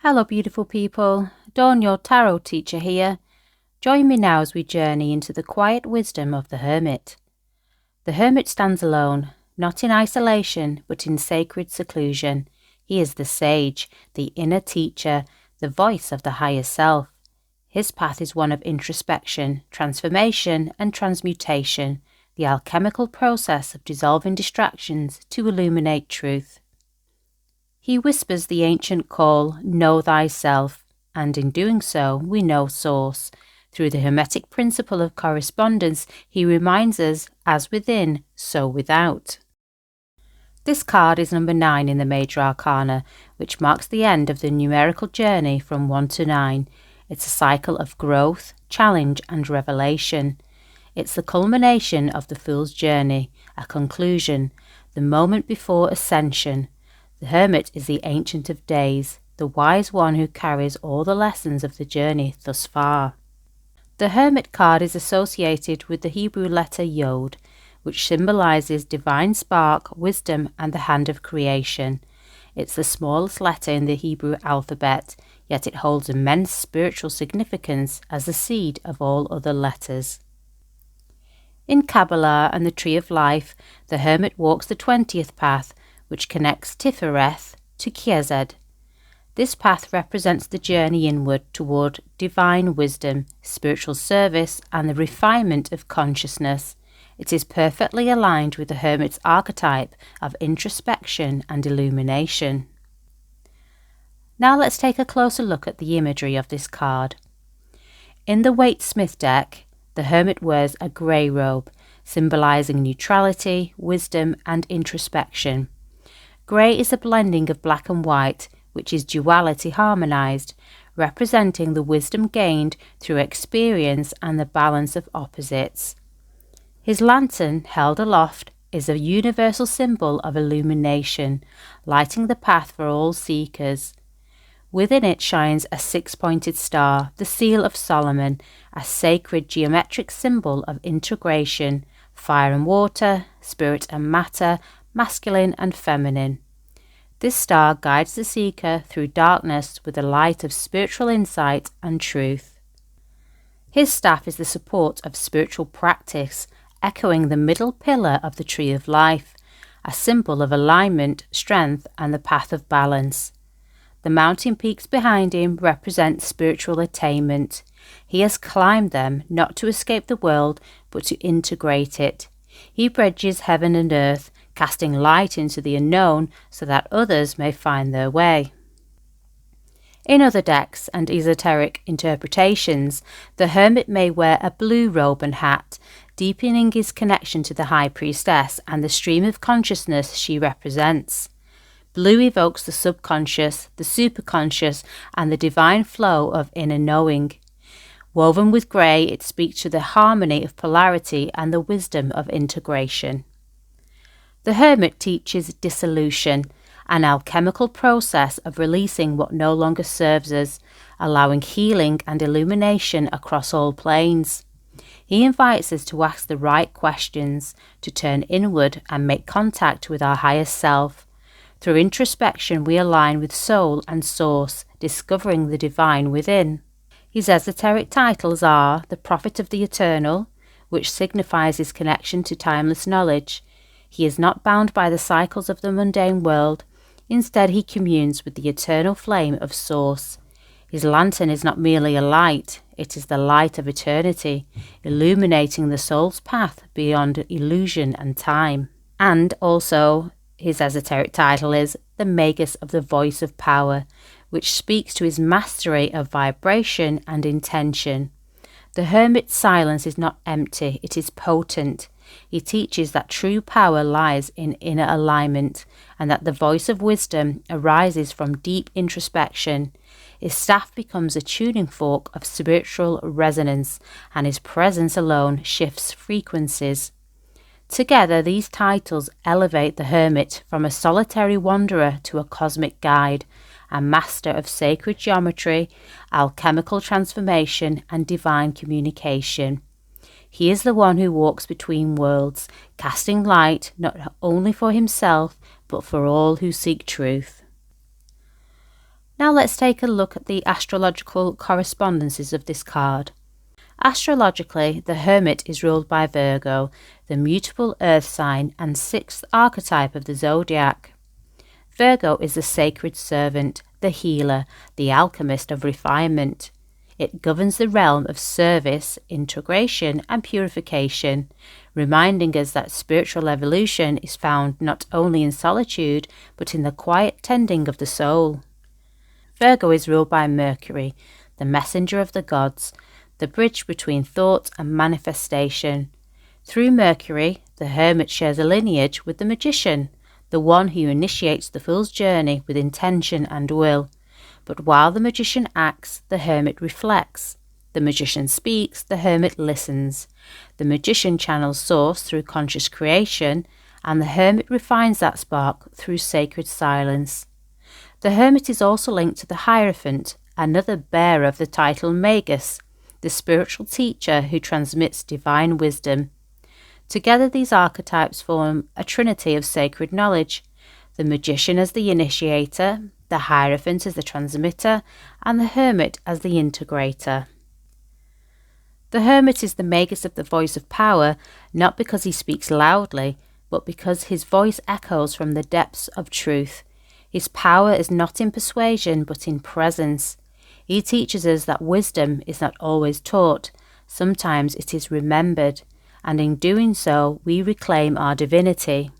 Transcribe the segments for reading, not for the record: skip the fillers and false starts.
Hello beautiful people, Dawn your tarot teacher here. Join me now as we journey into the quiet wisdom of the Hermit. The Hermit stands alone, not in isolation but in sacred seclusion. He is the sage, the inner teacher, the voice of the higher self. His path is one of introspection, transformation and transmutation, the alchemical process of dissolving distractions to illuminate truth. He whispers the ancient call, know thyself, and in doing so we know source. Through the Hermetic principle of correspondence, he reminds us, as within, so without. This card is number 9 in the Major Arcana, which marks the end of the numerical journey from 1 to 9. It's a cycle of growth, challenge and revelation. It's the culmination of the Fool's journey, a conclusion, the moment before ascension. The Hermit is the Ancient of Days, the wise one who carries all the lessons of the journey thus far. The Hermit card is associated with the Hebrew letter Yod, which symbolizes divine spark, wisdom and the hand of creation. It's the smallest letter in the Hebrew alphabet, yet it holds immense spiritual significance as the seed of all other letters. In Kabbalah and the Tree of Life, the Hermit walks the 20th path, which connects Tifereth to Chesed. This path represents the journey inward toward divine wisdom, spiritual service, and the refinement of consciousness. It is perfectly aligned with the Hermit's archetype of introspection and illumination. Now let's take a closer look at the imagery of this card. In the Waite-Smith deck, the Hermit wears a grey robe, symbolizing neutrality, wisdom, and introspection. Grey is a blending of black and white, which is duality harmonized, representing the wisdom gained through experience and the balance of opposites. His lantern, held aloft, is a universal symbol of illumination, lighting the path for all seekers. Within it shines a 6-pointed star, the seal of Solomon, a sacred geometric symbol of integration, fire and water, spirit and matter, masculine and feminine. This star guides the seeker through darkness with the light of spiritual insight and truth. His staff is the support of spiritual practice, echoing the middle pillar of the Tree of Life, a symbol of alignment, strength, and the path of balance. The mountain peaks behind him represent spiritual attainment. He has climbed them not to escape the world, but to integrate it. He bridges heaven and earth, casting light into the unknown so that others may find their way. In other decks and esoteric interpretations, the Hermit may wear a blue robe and hat, deepening his connection to the High Priestess and the stream of consciousness she represents. Blue evokes the subconscious, the superconscious, and the divine flow of inner knowing. Woven with grey, it speaks to the harmony of polarity and the wisdom of integration. The Hermit teaches dissolution, an alchemical process of releasing what no longer serves us, allowing healing and illumination across all planes. He invites us to ask the right questions, to turn inward and make contact with our higher self. Through introspection, we align with soul and source, discovering the divine within. His esoteric titles are the Prophet of the Eternal, which signifies his connection to timeless knowledge. He is not bound by the cycles of the mundane world. Instead, he communes with the eternal flame of Source. His lantern is not merely a light, it is the light of eternity, illuminating the soul's path beyond illusion and time. And also, his esoteric title is the Magus of the Voice of Power, which speaks to his mastery of vibration and intention. The Hermit's silence is not empty, it is potent. He teaches that true power lies in inner alignment, and that the voice of wisdom arises from deep introspection. His staff becomes a tuning fork of spiritual resonance, and his presence alone shifts frequencies. Together, these titles elevate the Hermit from a solitary wanderer to a cosmic guide, a master of sacred geometry, alchemical transformation, and divine communication. He is the one who walks between worlds, casting light not only for himself, but for all who seek truth. Now Now let's take a look at the astrological correspondences of this card. Astrologically, the Hermit is ruled by Virgo, the mutable earth sign and 6th archetype of the zodiac. Virgo is the sacred servant, the healer, the alchemist of refinement. It governs the realm of service, integration and purification, reminding us that spiritual evolution is found not only in solitude but in the quiet tending of the soul. Virgo is ruled by Mercury, the messenger of the gods, the bridge between thought and manifestation. Through Mercury, the Hermit shares a lineage with the Magician, the one who initiates the Fool's journey with intention and will. But while the Magician acts, the Hermit reflects. The Magician speaks, the Hermit listens. The Magician channels Source through conscious creation, and the Hermit refines that spark through sacred silence. The Hermit is also linked to the Hierophant, another bearer of the title Magus, the spiritual teacher who transmits divine wisdom. Together these archetypes form a trinity of sacred knowledge, the Magician as the initiator, the Hierophant as the transmitter, and the Hermit as the integrator. The Hermit is the Magus of the voice of power, not because he speaks loudly, but because his voice echoes from the depths of truth. His power is not in persuasion, but in presence. He teaches us that wisdom is not always taught, sometimes it is remembered, and in doing so we reclaim our divinity.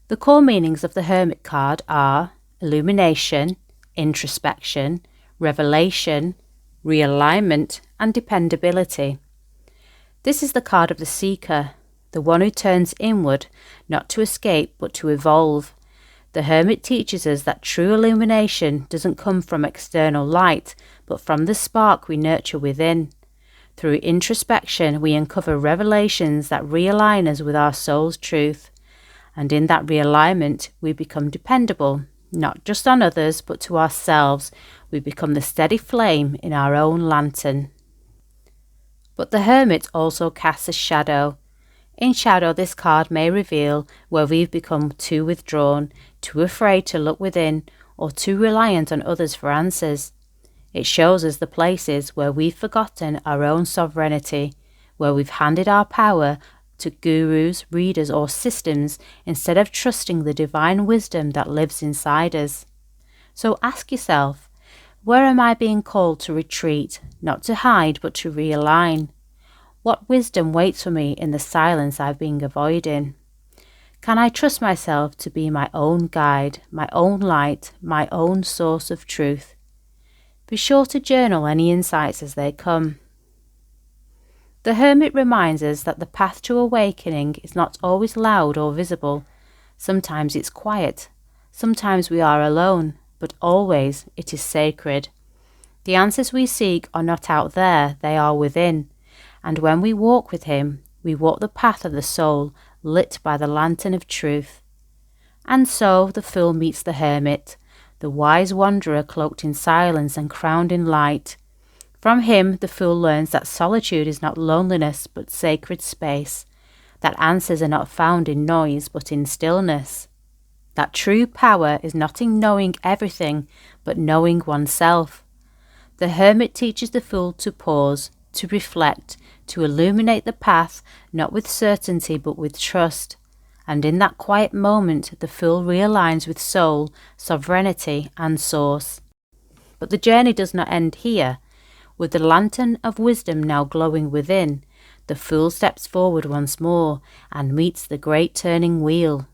The core meanings of the Hermit card are illumination, introspection, revelation, realignment, and dependability. This is the card of the seeker, the one who turns inward, not to escape but to evolve. The Hermit teaches us that true illumination doesn't come from external light, but from the spark we nurture within. Through introspection, we uncover revelations that realign us with our soul's truth. And in that realignment, we become dependable, not just on others, but to ourselves. We become the steady flame in our own lantern. But the Hermit also casts a shadow. In shadow, this card may reveal where we've become too withdrawn, too afraid to look within, or too reliant on others for answers. It shows us the places where we've forgotten our own sovereignty, where we've handed our power to gurus, readers, or systems instead of trusting the divine wisdom that lives inside us. So ask yourself, where am I being called to retreat, not to hide, but to realign? What wisdom waits for me in the silence I've been avoiding? Can I trust myself to be my own guide, my own light, my own source of truth? Be sure to journal any insights as they come. The Hermit reminds us that the path to awakening is not always loud or visible. Sometimes it's quiet, sometimes we are alone, but always it is sacred. The answers we seek are not out there, they are within. And when we walk with him, we walk the path of the soul, lit by the lantern of truth. And so the Fool meets the Hermit, the wise wanderer cloaked in silence and crowned in light. From him the Fool learns that solitude is not loneliness but sacred space, that answers are not found in noise but in stillness, that true power is not in knowing everything but knowing oneself. The Hermit teaches the Fool to pause, to reflect, to illuminate the path, not with certainty but with trust. And in that quiet moment, the Fool realigns with soul, sovereignty, and source. But the journey does not end here. With the lantern of wisdom now glowing within, the Fool steps forward once more and meets the great turning wheel.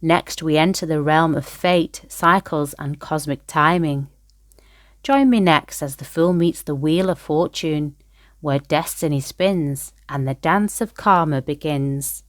Next, we enter the realm of fate, cycles, and cosmic timing. Join me next as the Fool meets the wheel of fortune, where destiny spins and the dance of karma begins.